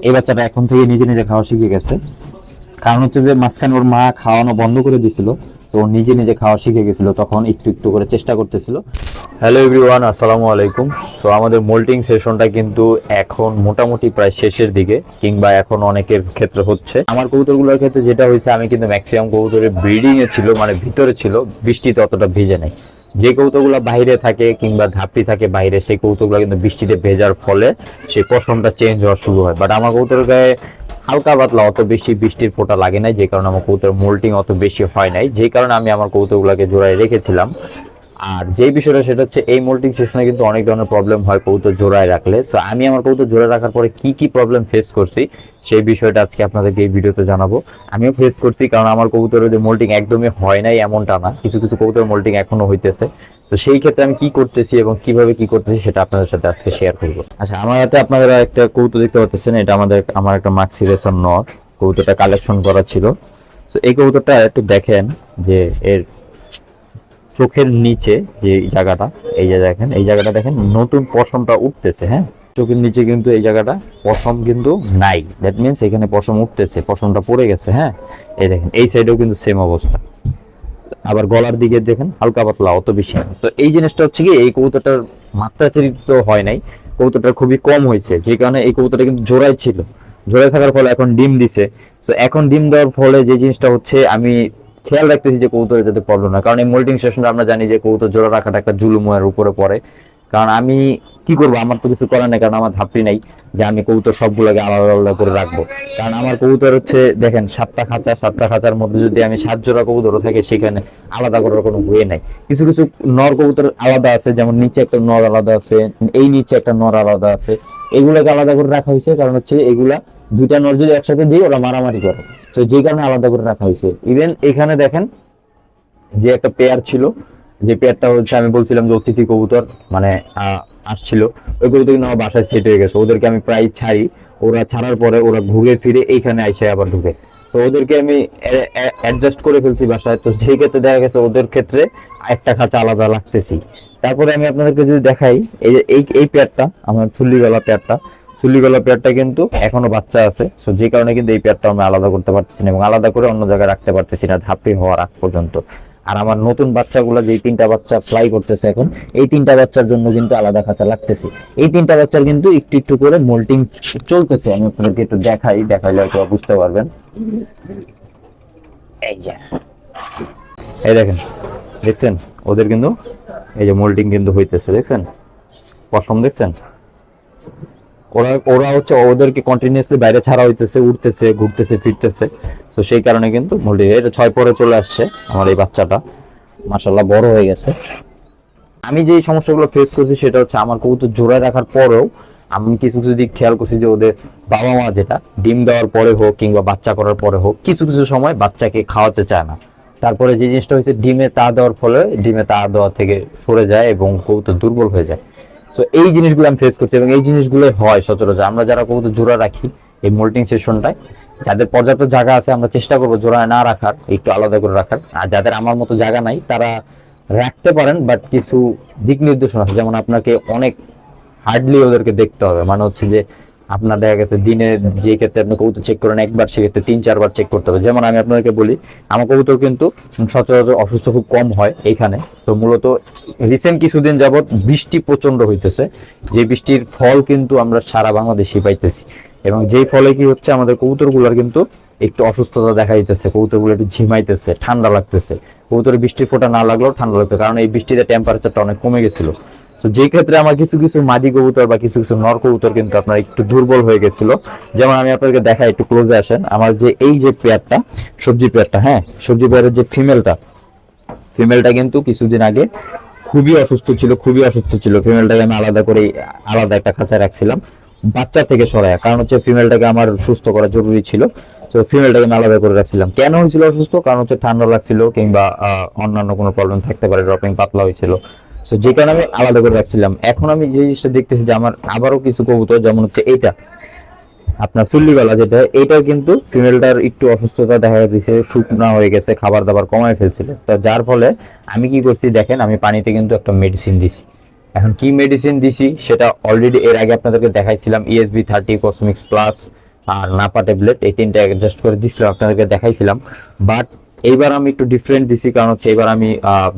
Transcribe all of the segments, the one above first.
এই বাচ্চাটা এখন থেকে নিজে নিজে খাওয়া শিখে গেছে। কারণ হচ্ছে যে মাঝখানে ওর মা খাওয়ানো বন্ধ করে দিছিল, তো ও নিজে নিজে খাওয়া শিখে গেছিল, তখন একটু একটু করে চেষ্টা করতেছিল। হ্যালো এভরিওয়ান, আসসালামু আলাইকুম। সো আমাদের মোল্টিং সেশনটা কিন্তু এখন মোটামুটি প্রায় শেষের দিকে, কিংবা এখন অনেকের ক্ষেত্রে হচ্ছে। আমার কবুতরগুলোর ক্ষেত্রে যেটা হয়েছে, আমি কিন্তু ম্যাক্সিমাম কবুতরের ব্রিডিং এ ছিল, মানে ভিতরে ছিল, বৃষ্টিতে অতটা ভিজে নাই। যে কবুতরগুলো বাইরে থাকে কিংবা ধাপটি থাকে বাইরে, সেই কবুতরগুলো কিন্তু বৃষ্টিতে ভেজার ফলে সেই পশমটা চেঞ্জ হওয়া শুরু হয়। বাট আমার কবুতরের গায়ে হালকা পাতলা অত বেশি বৃষ্টির ফোঁটা লাগে নাই, যে কারণে আমার কবুতর মোল্টিং অত বেশি হয় নাই, যে কারণে আমি আমার কবুতরগুলোকে জোড়ায় রেখেছিলাম। আর যেই বিষয়টা সেটা হচ্ছে, এই মোল্টিং সেশনে কিন্তু অনেক ধরনের প্রবলেম হয় কবুতর জোড়ায় রাখলে। তো আমি আমার কবুতর জোড়ায় রাখার পরে কি কি প্রবলেম ফেস করছি, সেই বিষয়টা আজকে আপনাদেরকে এই ভিডিওতে জানাবো। আমিও ফেস করছি, কারণ আমার কবুতরের যে মোল্টিং একদমই হয় নাই এমনটা না, কিছু কিছু কবুতর মোল্টিং এখনো হইতেছে। তো সেই ক্ষেত্রে আমি কি করতেছি এবং কিভাবে কি করতেছি সেটা আপনাদের সাথে আজকে শেয়ার করবো। আচ্ছা, আমার হাতে আপনারা একটা কবুতর দেখতে পাচ্ছেন, এটা আমার একটা মাক্সি রেসার নর। কবুতরটা কালেকশন করা ছিল। তো এই কবুতরটা একটু দেখেন যে এর চোখের নিচে যে জায়গাটা, এই যে দেখেন, এই জায়গাটা দেখেন নতুন পশমটা উঠতেছে। হ্যাঁ, চোখের নিচে কিন্তু এই জায়গাটা পশম কিন্তু নাই, দ্যাট মিনস এখানে পশম উঠতেছে, পশমটা পড়ে গেছে। হ্যাঁ, এই দেখেন এই সাইডেও কিন্তু সেম অবস্থা। আবার গলার দিকে দেখেন হালকা পাতলা, অত বেশি না। তো এই জিনিসটা হচ্ছে কি, এই কবুতরটার মাত্রাতিরিক্ত হয় নাই, কবুতরটা খুবই কম হয়েছে, যে কারণে এই কবুতরটা কিন্তু জোড়ায় ছিল। জোড়ায় থাকার ফলে এখন ডিম দিছে। তো এখন ডিম দেওয়ার ফলে যে জিনিসটা হচ্ছে, আমি খেয়াল রাখতেছি যে কবুতরের যাতে প্রবলেম না, কারণ এই মোল্টিং সেশনটা আমরা জানি যে কবুতর জোড়া রাখাটা একটা জুলুমের উপরে পড়ে। কারণ আমি কি করবো, আমার তো কিছু করার নেই, কারণ আমার ধাপটি নাই যে আমি কবুতর সবগুলোকে আলাদা আলাদা করে রাখবো। কারণ আমার কবুতর হচ্ছে দেখেন 7টা খাঁচা, 7টা খাঁচার মধ্যে যদি আমি 7 জোড়া কবুতরও থাকে, সেখানে আলাদা করার কোনো ওয়ে নাই। কিছু কিছু নর কবুতর আলাদা আছে, যেমন নিচে একটা নর আলাদা আছে, এই নিচে একটা নর আলাদা আছে, এগুলোকে আলাদা করে রাখা হয়েছে। কারণ হচ্ছে এগুলা দুইটা নর যদি একসাথে দিই, ওরা মারামারি করে, তো যে কারণে আলাদা করে রাখা হয়েছে। ইভেন এখানে দেখেন যে একটা পেয়ার ছিল, যে পেয়ারটা হচ্ছে আমি বলছিলাম যে অতিথি কবুতর মানে আসছিল, ওই কবুতর কিন্তু আমার বাসায় সেট হয়ে গেছে। ওদেরকে আমি প্রায় ছাড়ি, ওরা ছাড়ার পরে ওরা ঘুরে ফিরে এইখানে আইসে আবার ঢুকে। তো ওদেরকে আমি অ্যাডজাস্ট করে ফেলছি বাসায়। তো সেই ক্ষেত্রে দেখা গেছে ওদের ক্ষেত্রে একটা খাঁচা আলাদা লাগতেছি। তারপরে আমি আপনাদেরকে যদি দেখাই, এই যে এই পেয়ারটা আমার চুল্লিগলা পেয়ারটা কিন্তু এখনো বাচ্চা আছে। সো যে কারণে কিন্তু এই পেয়ারটা আমি আলাদা করতে পারতেছি না এবং আলাদা করে অন্য জায়গায় রাখতে পারতেছি না ধাপি হওয়ার আগ পর্যন্ত। আর আমার নতুন বাচ্চাগুলো যে 3টা বাচ্চা ফ্লাই করতেছে এখন, এই 3টা বাচ্চার জন্য কিন্তু আলাদা খাঁচা লাগতেছে। এই 3টা বাচ্চার কিন্তু একটু একটু করে মোল্টিং চলতেছে। আমি আপনাদেরকে একটু দেখাইলে হয়তো বুঝতে পারবেন। এই যে এই দেখেন, দেখছেন ওদের কিন্তু এই যে মোল্টিং কিন্তু হইতেছে, দেখছেন পশম দেখছেন। ওরা হচ্ছে ওদেরকে কন্টিনিউয়াসলি বাইরে ছাড়া হইতেছে, উঠতেছে, ঘুরতেছে, ফিরতেছে। তো সেই কারণে কিন্তু মোল্টিং, এটা 6 পরে চলে আসছে আমার এই বাচ্চাটা, মাশাআল্লাহ বড় হয়ে গেছে। আমি যে সমস্যাগুলো ফেস করছি সেটা হচ্ছে, আমার কবুতর জোড়ায় রাখার পরেও আমি কিছু কিছু দিক খেয়াল করছি যে ওদের বাবা মা যেটা ডিম দেওয়ার পরে হোক কিংবা বাচ্চা করার পরে হোক, কিছু কিছু সময় বাচ্চাকে খাওয়াতে চায় না। তারপরে যে জিনিসটা হচ্ছে, ডিমে তা দেওয়ার ফলে ডিমে তা দেওয়া থেকে সরে যায় এবং কবুতর দুর্বল হয়ে যায়। তো এই জিনিসগুলো আমি ফেস করছি এবং এই জিনিসগুলো হয় সচরাচর। আমরা যারা কবুতর জোড়া রাখি এই মোল্টিং সেশনটায়, যাদের পর্যাপ্ত জায়গা আছে আমরা চেষ্টা করবো জোড়ায় না রাখার, একটু আলাদা করে রাখার। আর যাদের আমার মতো জায়গা নাই তারা রাখতে পারেন, বাট কিছু দিক নির্দেশনা আছে। যেমন আপনাকে অনেক হার্ডলি ওদেরকে দেখতে হবে, মানে হচ্ছে যে আপনার দেখা গেছে দিনে যে ক্ষেত্রে আপনি কবুতর চেক করেন একবার, সেক্ষেত্রে 3-4 বার চেক করতে হবে। যেমন আমি আপনাদেরকে বলি, আমার কবুতর কিন্তু সচরাচর অসুস্থ খুব কম হয় এইখানে। তো মূলত রিসেন্ট কিছুদিন যাবৎ বৃষ্টি প্রচন্ড হইতেছে, যে বৃষ্টির ফল কিন্তু আমরা সারা বাংলাদেশে পাইতেছি। এবং যেই ফলে কি হচ্ছে, আমাদের কবুতরগুলোর কিন্তু একটু অসুস্থতা দেখা দিতেছে, কবুতরগুলো একটু ঝিমাইতেছে, ঠান্ডা লাগতেছে। কবুতরের বৃষ্টির ফোঁটা না লাগলেও ঠান্ডা লাগতো, কারণ এই বৃষ্টিতে টেম্পারেচারটা অনেক কমে গেছিল। তো যেই ক্ষেত্রে আমার কিছু কিছু মাদি কবুতর বা কিছু কিছু নর কবুতর কিন্তু আপনার একটু দুর্বল হয়ে গেছিল। যেমন আমি আপনাদেরকে দেখাই, একটু ক্লোজে আসেন। আমার যে এই যে পেয়ারটা, সবজি পেয়ারটা, হ্যাঁ সবজি পেয়ারের যে ফিমেলটা কিন্তু কিছুদিন আগে খুবই অসুস্থ ছিল। ফিমেলটাকে আমি আলাদা একটা খাঁচায় রাখছিলাম বাচ্চা থেকে সরায়, কারণ হচ্ছে ফিমেলটাকে আমার সুস্থ করা জরুরি ছিল। তো ফিমেলটাকে আমি আলাদা করে রাখছিলাম। কেন হয়েছিল অসুস্থ? কারণ হচ্ছে ঠান্ডা লাগছিল কিংবা অন্যান্য কোনো প্রবলেম থাকতে পারে, ড্রপিং পাতলা হয়েছিল। তো যে কারণে আমি আলাদা করে রাখছিলাম। এখন আমি যে জিনিসটা দেখতেছি যে আমার আবারও কিছু কবুতর, যেমন হচ্ছে এইটা আপনার চুল্লিগলা, যেটা এটাও কিন্তু ফিমেলটার একটু অসুস্থতা দেখা যাচ্ছে, শুকনা হয়ে গেছে, খাবার দাবার কমায় ফেলছিল। তো যার ফলে আমি কি করছি দেখেন, আমি পানিতে কিন্তু একটা মেডিসিন দিছি। এখন কি মেডিসিন দিছি সেটা অলরেডি এর আগে আপনাদেরকে দেখাইছিলাম, ESB 30 কসমিক্স প্লাস আর নাপা ট্যাবলেট, এই তিনটা অ্যাডজাস্ট করে দিছিল, আপনাদেরকে দেখাইছিলাম। বাট এইবার আমি একটু ডিফারেন্ট দিছি, কারণ হচ্ছে এবার আমি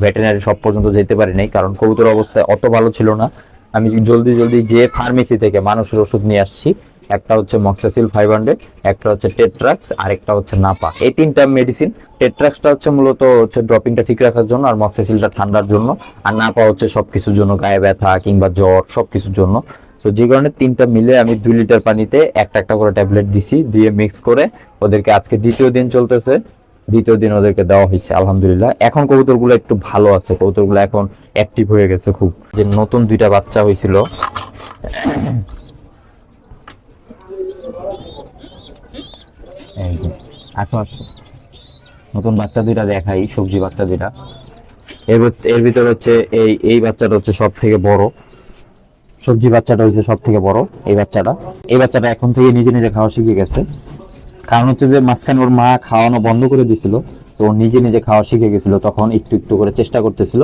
ভেটেরিনারি শপ পর্যন্ত যেতে পারি নাই, কারণ কবুতর অবস্থায় অত ভালো ছিল না। আমি জলদি যে ফার্মেসি থেকে মানুষের ওষুধ নিয়ে আসছি, একটা হচ্ছে মক্সাসিল 500, একটা হচ্ছে টেট্রাক্স, আর একটা হচ্ছে নাপা। এই তিনটা মেডিসিন, টেট্রাক্সটা হচ্ছে মূলত হচ্ছে ড্রপিংটা ঠিক রাখার জন্য, আর মক্সাসিলটা ঠান্ডার জন্য, আর নাপা হচ্ছে সবকিছুর জন্য, গায়ে ব্যথা কিংবা জ্বর সবকিছুর জন্য। তো যে কারণে তিনটা মিলে আমি 2 লিটার পানিতে একটা করে ট্যাবলেট দিছি, দিয়ে মিক্স করে ওদেরকে আজকে দ্বিতীয় দিন চলতেছে, দ্বিতীয় দিন ওদেরকে দেওয়া হয়েছে। আলহামদুলিল্লাহ এখন কবুতরগুলো একটু ভালো আছে, কবুতরগুলো এখন অ্যাক্টিভ হয়ে গেছে খুব। যে নতুন 2টা বাচ্চা হয়েছিল, নতুন বাচ্চা 2টা দেখাই, সবজি বাচ্চা 2টা। এর ভিতরে হচ্ছে এই বাচ্চাটা হচ্ছে সব থেকে বড়, সবজি বাচ্চাটা হচ্ছে সব থেকে বড়। এই বাচ্চাটা এখন থেকে নিজে খাওয়া শিখে গেছে, কারণ হচ্ছে যে মাঝখানে ওর মা খাওয়ানো বন্ধ করে দিছিল, তো ও নিজে খাওয়া শিখে গেছিল, তখন একটু করে চেষ্টা করতেছিল।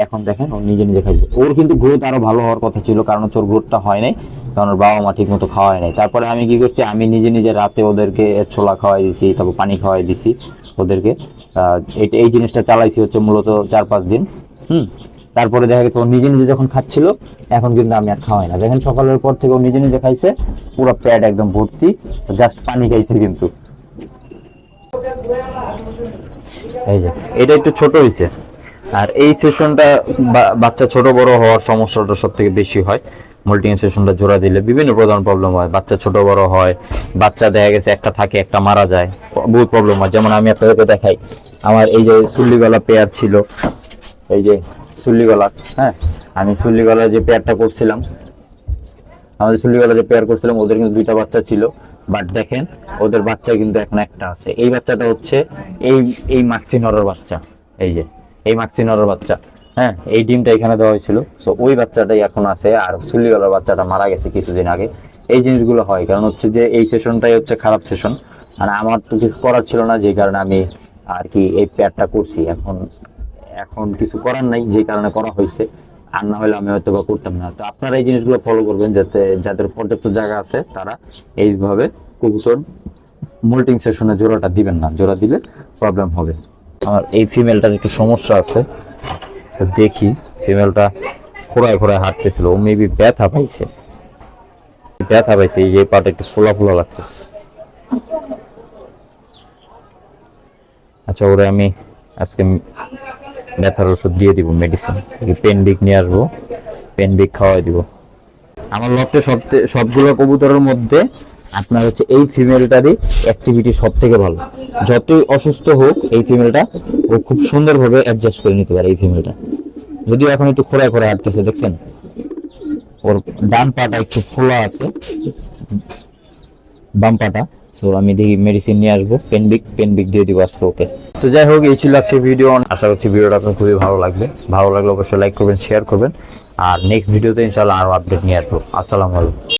এখন দেখেন ও নিজে খাইছে। ওর কিন্তু গ্রোথ আরো ভালো হওয়ার কথা ছিল, কারণ হচ্ছে ওর গ্রোথটা হয় নাই, কারণ ওর বাবা মা ঠিক মতো খাওয়ায় নাই। তারপরে আমি কি করছি, আমি নিজে রাতে ওদেরকে ছোলা খাওয়াই দিছি, তারপর পানি খাওয়াই দিছি ওদেরকে। এই জিনিসটা চালাইছি হচ্ছে মূলত 4-5 দিন। তারপরে দেখা গেছে ও নিজে যখন খাচ্ছিল, এখন কিন্তু আমি আর খাওয়াই না। দেখেন সকালের পর থেকে ও নিজে খাইছে, পুরো পেট একদম ভর্তি, জাস্ট পানি খাইছে কিন্তু। এই যে এটা একটু ছোট হয়েছে, আর এই সেশনটা বাচ্চা ছোট বড় হওয়ার সমস্যাটা সব থেকে বেশি হয়। মোল্টিং সেশনটা জোড়া দিলে বিভিন্ন প্রধান প্রবলেম হয়, বাচ্চা ছোট বড় হয়, বাচ্চা দেখা গেছে একটা থাকে একটা মারা যায়, বহুত প্রবলেম হয়। যেমন আমি আপনাদেরকে দেখাই, আমার এই যে সুল্লিগলা পেয়ার ছিল, এই যে সুল্লিগলা, হ্যাঁ আমি সুল্লিগলা যে পেয়ারটা করছিলাম, ওদের কিন্তু 2টা বাচ্চা ছিল। বাট দেখেন ওদের বাচ্চা কিন্তু এখন একটা আছে। এই বাচ্চাটা হচ্ছে এই মাক্সিনরের বাচ্চা, এই যে এই মাক্সিনরের বাচ্চা, হ্যাঁ এই ডিমটা এখানে দেওয়া হয়েছিল। সো ওই বাচ্চাটাই এখন আছে, আর সুল্লিগলার বাচ্চাটা মারা গেছে কিছুদিন আগে। এই জিনিসগুলো হয়, কারণ হচ্ছে যে এই সেশনটাই হচ্ছে খারাপ সেশন, আর আমার তো কিছু করার ছিল না, যে কারণে আমি আর কি এই পেয়ারটা করছি। এখন কিছু করার নাই, যে কারণে করা হয়েছে, আর না হলে আমি হয়তো বা করতাম না। তো আপনারা এই জিনিসগুলো ফলো করবেন, যাতে যাদের পর্যাপ্ত জায়গা আছে তারা এইভাবে কবুতর মোল্টিং সেশনে জোড়াটা দিবেন না, জোড়া দিলে প্রবলেম হবে। আমার এই ফিমেলটার একটু সমস্যা আছে, তো দেখি ফিমেলটা খোঁড়ায় হাঁটতেছিল, ও মেবি ব্যথা পাইছে, এই যে পাটা একটু ফোলা লাগতেছে। আচ্ছা ওরে আমি আজকে ব্যথার ওষুধ দিয়ে দিব, মেডিসিন, পেনবিক নিয়ে আসবো, পেনবিক খাওয়াই দিব। আমার লফটে সবগুলো কবুতরের মধ্যে আপনার হচ্ছে এই ফিমেলটারই অ্যাক্টিভিটি সব থেকে ভালো। যতই অসুস্থ হোক এই ফিমেলটা ও খুব সুন্দরভাবে অ্যাডজাস্ট করে নিতে পারে। এই ফিমেলটা যদিও এখন একটু খোঁড়ায় হাঁটতেছে, দেখছেন ওর ডান পাটা একটু ফোলা আছে, বাম পাটা। সো আমি দেখি মেডিসিন নিয়ে আসবো, পেনবিক দিয়ে দিব আজকে ওকে। তো যাই হোক, এই ছিল আজকে ভিডিও। আশা করছি ভিডিওটা আপনার খুবই ভালো লাগবে অবশ্যই লাইক করবেন, শেয়ার করবেন, আর নেক্সট ভিডিওতে ইনশাআল্লাহ আরো আপডেট নিয়ে আসবো। আসসালামু আলাইকুম।